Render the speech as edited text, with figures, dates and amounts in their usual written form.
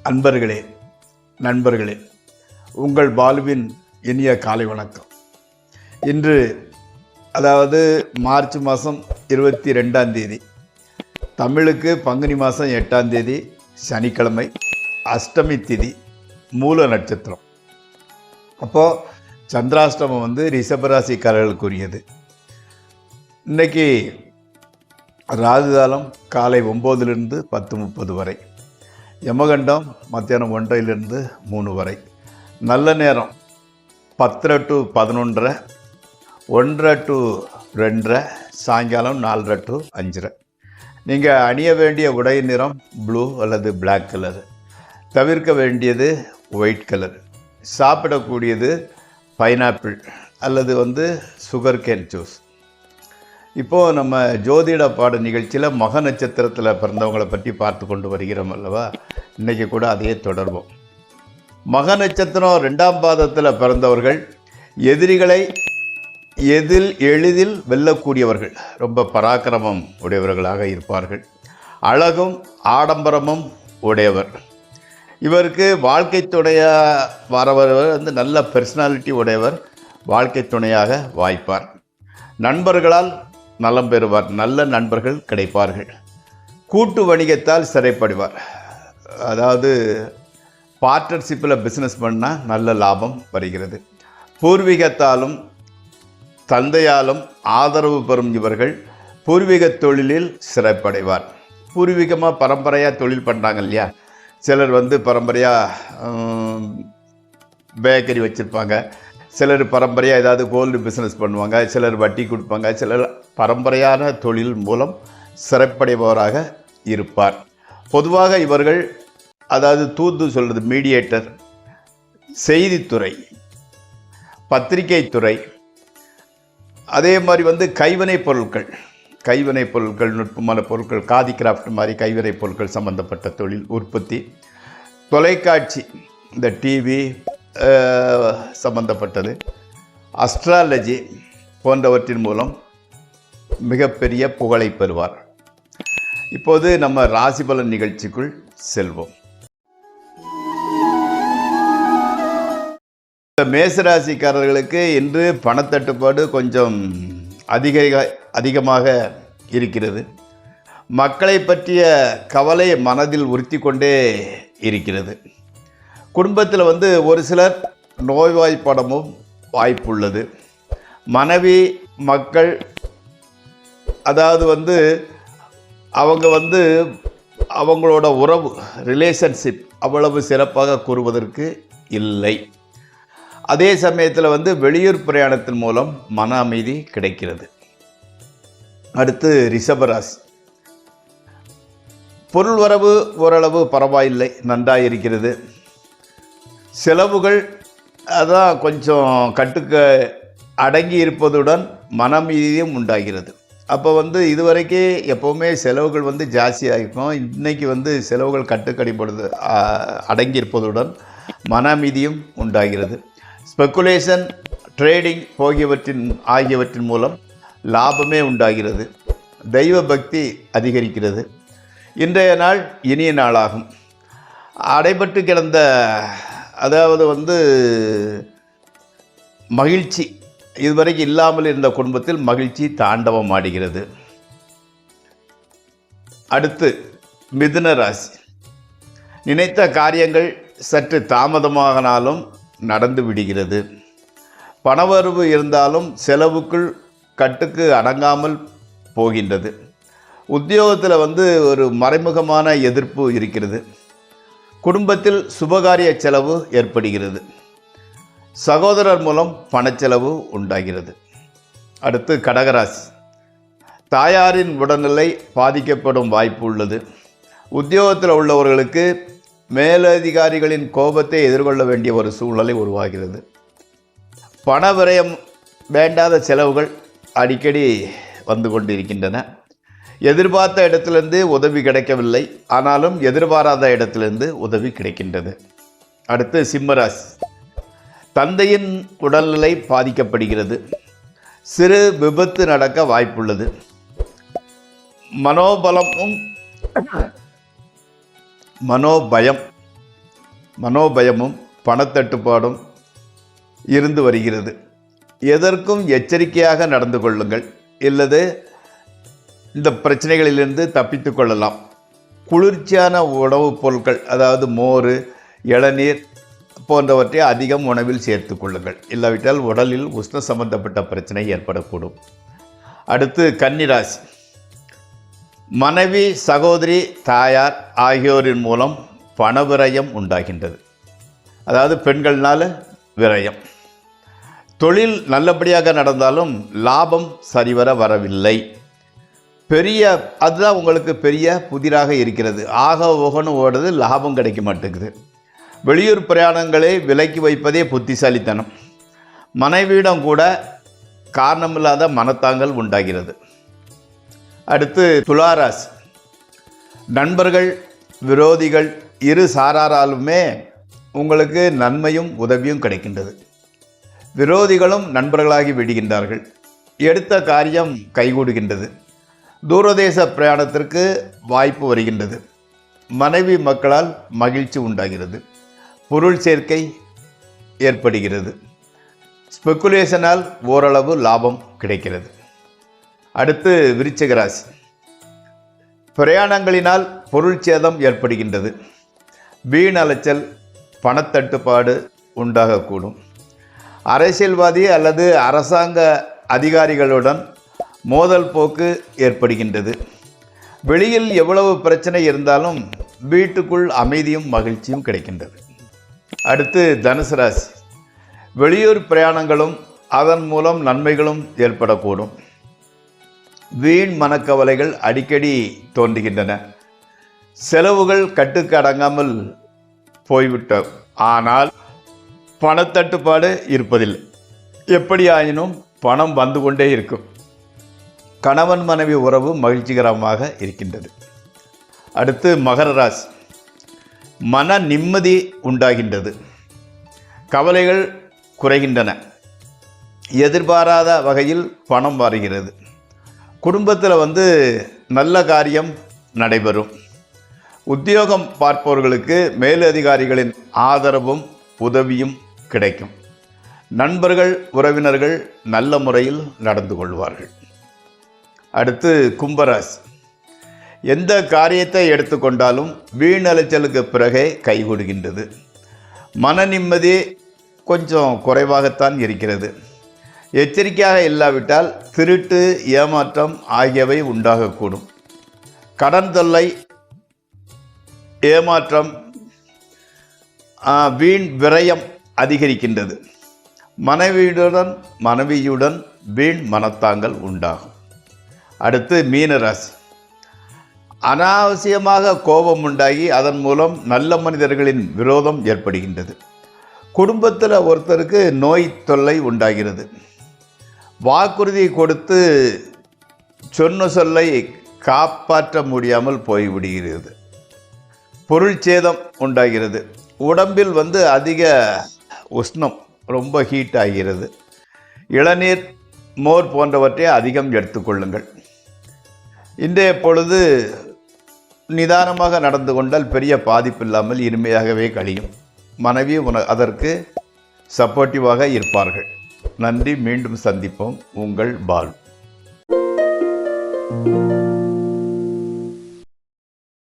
அன்பர்களே, நண்பர்களே, உங்கள் பாலுவின் இனிய காலை வணக்கம். இன்று அதாவது மார்ச் மாதம் 22ஆம் தேதி, தமிழுக்கு பங்குனி மாதம் 8ஆம் தேதி சனிக்கிழமை, அஷ்டமி திதி, மூல நட்சத்திரம். அப்போது சந்திராஷ்டமம் ரிஷபராசிக்காரர்களுக்குரியது. இன்றைக்கி ராகுகாலம் காலை 9லிருந்து 10:30 வரை, யமகண்டம் மத்தியானம் 1லிருந்து 3 வரை, நல்ல நேரம் 10 to 11:30, 1:30 to 2:30, சாயங்காலம் 4:30 to 5:30. நீங்கள் அணிய வேண்டிய உடை நிறம் ப்ளூ அல்லது பிளாக் கலர், தவிர்க்க வேண்டியது ஒயிட் கலர், சாப்பிடக்கூடியது பைனாப்பிள் அல்லது சுகர் கேன் ஜூஸ். இப்போது நம்ம ஜோதிட பாட நிகழ்ச்சியில் மக நட்சத்திரத்தில் பிறந்தவங்களை பற்றி பார்த்து கொண்டு வருகிறோம் அல்லவா? இன்றைக்கி கூட அதே தொடர்போம். மக நட்சத்திரம் 2ஆம் பாதத்தில் பிறந்தவர்கள் எதிரிகளை எளிதில் வெல்லக்கூடியவர்கள், ரொம்ப பராக்கிரமம் உடையவர்களாக இருப்பார்கள். அழகும் ஆடம்பரமும் உடையவர். இவருக்கு வாழ்க்கை துணையாக வரவர் நல்ல பர்சனாலிட்டி உடையவர், வாழ்க்கை துணையாக வாய்ப்பார். நண்பர்களால் நலம் பெறுவார், நல்ல நண்பர்கள் கிடைப்பார்கள். கூட்டு வணிகத்தால் சிறைப்படுவார். அதாவது பார்ட்னர்ஷிப்பில் பிஸ்னஸ் பண்ணால் நல்ல லாபம் வருகிறது. பூர்வீகத்தாலும் தந்தையாலும் ஆதரவு பெறும் இவர்கள் பூர்வீக தொழிலில் சிறைப்படைவார். பூர்வீகமாக பரம்பரையாக தொழில் பண்ணுறாங்க இல்லையா? சிலர் பரம்பரையாக பேக்கரி வச்சுருப்பாங்க, சிலர் பரம்பரையாக ஏதாவது கோல்டு பிஸ்னஸ் பண்ணுவாங்க, சிலர் வட்டி கொடுப்பாங்க, சிலர் பரம்பரையான தொழில் மூலம் சிறப்படைபவராக இருப்பார். பொதுவாக இவர்கள் அதாவது தூது சொல்கிறது மீடியேட்டர், செய்தித்துறை, பத்திரிகை துறை, அதே மாதிரி கைவினைப் பொருட்கள், நுட்பமான பொருட்கள், காதி கிராஃப்ட் மாதிரி கைவினைப் பொருட்கள் சம்பந்தப்பட்ட தொழில் உற்பத்தி, தொலைக்காட்சி, இந்த டிவி சம்பந்தப்பட்டது, அஸ்ட்ராலஜி போன்றவற்றின் மூலம் மிகப்பெரிய புகழை பெறுவார். இப்போது நம்ம ராசிபலன் நிகழ்ச்சிக்குள் செல்வோம். மேசராசிக்காரர்களுக்கு இன்று பணத்தட்டுப்பாடு கொஞ்சம் அதிகமாக இருக்கிறது. மக்களை பற்றிய கவலை மனதில் உறுத்தி கொண்டே இருக்கிறது. குடும்பத்தில் ஒரு சிலர் நோய்வாய்ப்படவும் வாய்ப்புள்ளது. மனைவி மக்கள் அதாவது அவங்க அவங்களோட உறவு ரிலேஷன்ஷிப் அவ்வளவு சிறப்பாக கூறுவதற்கு இல்லை. அதே சமயத்தில் வெளியூர் பிரயாணத்தின் மூலம் மன அமைதி கிடைக்கிறது. அடுத்து ரிஷபராசி. பொருள் வரவு ஓரளவு பரவாயில்லை, நன்றாக இருக்கிறது. செலவுகள் அதான் கொஞ்சம் கட்டுக்கு அடங்கி இருப்பதுடன் மனமீதியும் உண்டாகிறது. அப்போ இதுவரைக்கு எப்போவுமே செலவுகள் ஜாஸ்தியாக இருக்கும். இன்றைக்கி செலவுகள் கட்டுக்கடிப்படுது அடங்கி இருப்பதுடன் மனமீதியும் உண்டாகிறது. ஸ்பெக்குலேஷன், ட்ரேடிங் ஆகியவற்றின் மூலம் லாபமே உண்டாகிறது. தெய்வ பக்தி அதிகரிக்கிறது. இன்றைய நாள் இனிய நாளாகும். அடைபட்டு கிடந்த அதாவது மகிழ்ச்சி இதுவரைக்கும் இல்லாமல் இருந்த குடும்பத்தில் மகிழ்ச்சி தாண்டவம் ஆடுகிறது. அடுத்து மிதுன ராசி. நினைத்த காரியங்கள் சற்று தாமதமாகனாலும் நடந்து விடுகிறது. பணவரவு இருந்தாலும் செலவுக்குள் கட்டுக்கு அடங்காமல் போகின்றது. உத்தியோகத்தில் ஒரு மறைமுகமான எதிர்ப்பு இருக்கிறது. குடும்பத்தில் சுபகாரிய செலவு ஏற்படுகிறது. சகோதரர் மூலம் பணச்செலவு உண்டாகிறது. அடுத்து கடகராசி. தாயாரின் உடல்நிலை பாதிக்கப்படும் வாய்ப்பு உள்ளது. உத்தியோகத்தில் உள்ளவர்களுக்கு மேலதிகாரிகளின் கோபத்தை எதிர்கொள்ள வேண்டிய ஒரு சூழ்நிலை உருவாகிறது. பண விரயம், வேண்டாத செலவுகள் அடிக்கடி வந்து கொண்டிருக்கின்றன. எதிர்பார்த்த இடத்திலிருந்து உதவி கிடைக்கவில்லை, ஆனாலும் எதிர்பாராத இடத்திலிருந்து உதவி கிடைக்கின்றது. அடுத்து சிம்மராசி. தந்தையின் உடல்நிலை பாதிக்கப்படுகிறது. சிறு விபத்து நடக்க வாய்ப்புள்ளது. மனோபயம் மனோபயமும் பணத்தட்டுப்பாடும் இருந்து வருகிறது. எதற்கும் எச்சரிக்கையாக நடந்து கொள்ளுங்கள், இல்லது இந்த பிரச்சனைகளிலிருந்து தப்பித்து கொள்ளலாம். குளிர்ச்சியான உணவுப் பொருட்கள், அதாவது மோர், இளநீர் போன்றவற்றை அதிகம் உணவில் சேர்த்து கொள்ளுங்கள். இல்லாவிட்டால் உடலில் உஷ்ண சம்பந்தப்பட்ட பிரச்சனை ஏற்படக்கூடும். அடுத்து கன்னிராசி. மனைவி, சகோதரி, தாயார் ஆகியோரின் மூலம் பண விரயம் உண்டாகின்றது. அதாவது பெண்கள்னால விரயம். தொழில் நல்லபடியாக நடந்தாலும் லாபம் சரிவர வரவில்லை. அதுதான் உங்களுக்கு பெரிய புதிராக இருக்கிறது. ஆக ஓகன்னு ஓடுறது, லாபம் கிடைக்க மாட்டேங்குது. வெளியூர் பிரயாணங்களை விலக்கி வைப்பதே புத்திசாலித்தனம். மனைவியிடம் கூட காரணமில்லாத மனத்தாங்கல் உண்டாகிறது. அடுத்து துளாராசி. நண்பர்கள், விரோதிகள் இரு சாராராலுமே உங்களுக்கு நன்மையும் உதவியும் கிடைக்கின்றது. விரோதிகளும் நண்பர்களாகி விடுகின்றார்கள். எடுத்த காரியம் கைகூடுகின்றது. தூரதேச பிரயாணத்திற்கு வாய்ப்பு வருகின்றது. மனைவி மக்களால் மகிழ்ச்சி உண்டாகிறது. பொருள் சேர்க்கை ஏற்படுகிறது. ஸ்பெக்குலேஷனால் ஓரளவு லாபம் கிடைக்கிறது. அடுத்து விருச்சிக ராசி. பிரயாணங்களினால் பொருள் சேதம் ஏற்படுகின்றது. வீண் அலைச்சல், பணத்தட்டுப்பாடு உண்டாகக்கூடும். அரசியல்வாதி அல்லது அரசாங்க அதிகாரிகளுடன் மோதல் போக்கு ஏற்படுகின்றது. வெளியில் எவ்வளவு பிரச்சனை இருந்தாலும் வீட்டுக்குள் அமைதியும் மகிழ்ச்சியும் கிடைக்கின்றது. அடுத்து தனுசு ராசி. வெளியூர் பிரயாணங்களும் அதன் மூலம் நன்மைகளும் ஏற்படக்கூடும். வீண் மனக்கவலைகள் அடிக்கடி தோன்றுகின்றன. செலவுகள் கட்டுக்கு அடங்காமல் போய்விட்ட, ஆனால் பணத்தட்டுப்பாடு இருப்பதில்லை. எப்படியாயினும் பணம் வந்து கொண்டே இருக்கும். கணவன் மனைவி உறவு மகிழ்ச்சிகரமாக இருக்கின்றது. அடுத்து மகர ராசி. மன நிம்மதி உண்டாகின்றது. கவலைகள் குறைகின்றன. எதிர்பாராத வகையில் பணம் வருகிறது. குடும்பத்தில் நல்ல காரியம் நடைபெறும். உத்தியோகம் பார்ப்பவர்களுக்கு மேலதிகாரிகளின் ஆதரவும் உதவியும் கிடைக்கும். நண்பர்கள், உறவினர்கள் நல்ல முறையில் நடந்து கொள்வார்கள். அடுத்து கும்பராசி. எந்த காரியத்தை எடுத்துக்கொண்டாலும் வீண் அலைச்சலுக்கு பிறகே கைகூடுகின்றது. மன நிம்மதி கொஞ்சம் குறைவாகத்தான் இருக்கிறது. எச்சரிக்கையாக இல்லாவிட்டால் திருட்டு, ஏமாற்றம் ஆகியவை உண்டாகக்கூடும். கடன் தொல்லை, ஏமாற்றம், வீண் விரயம் அதிகரிக்கின்றது. மனைவியுடன் வீண் மனத்தாங்கல் உண்டாகும். அடுத்து மீனராசி. அனாவசியமாக கோபம் உண்டாகி அதன் மூலம் நல்ல மனிதர்களின் விரோதம் ஏற்படுகின்றது. குடும்பத்தில் ஒருத்தருக்கு நோய் தொல்லை உண்டாகிறது. வாக்குறுதி கொடுத்து சொன்ன சொல்லை காப்பாற்ற முடியாமல் போய்விடுகிறது. பொருள் சேதம் உண்டாகிறது. உடம்பில் அதிக உஷ்ணம், ரொம்ப ஹீட் ஆகிறது. இளநீர், மோர் போன்றவற்றை அதிகம் எடுத்துக்கொள்ளுங்கள். இன்றைய பொழுது நிதானமாக நடந்து கொண்டால் பெரிய பாதிப்பில்லாமல் இனிமையாகவே கழியும். மனைவி அதற்கு சப்போர்ட்டிவாக இருப்பார்கள். நன்றி. மீண்டும் சந்திப்போம். உங்கள் பால்.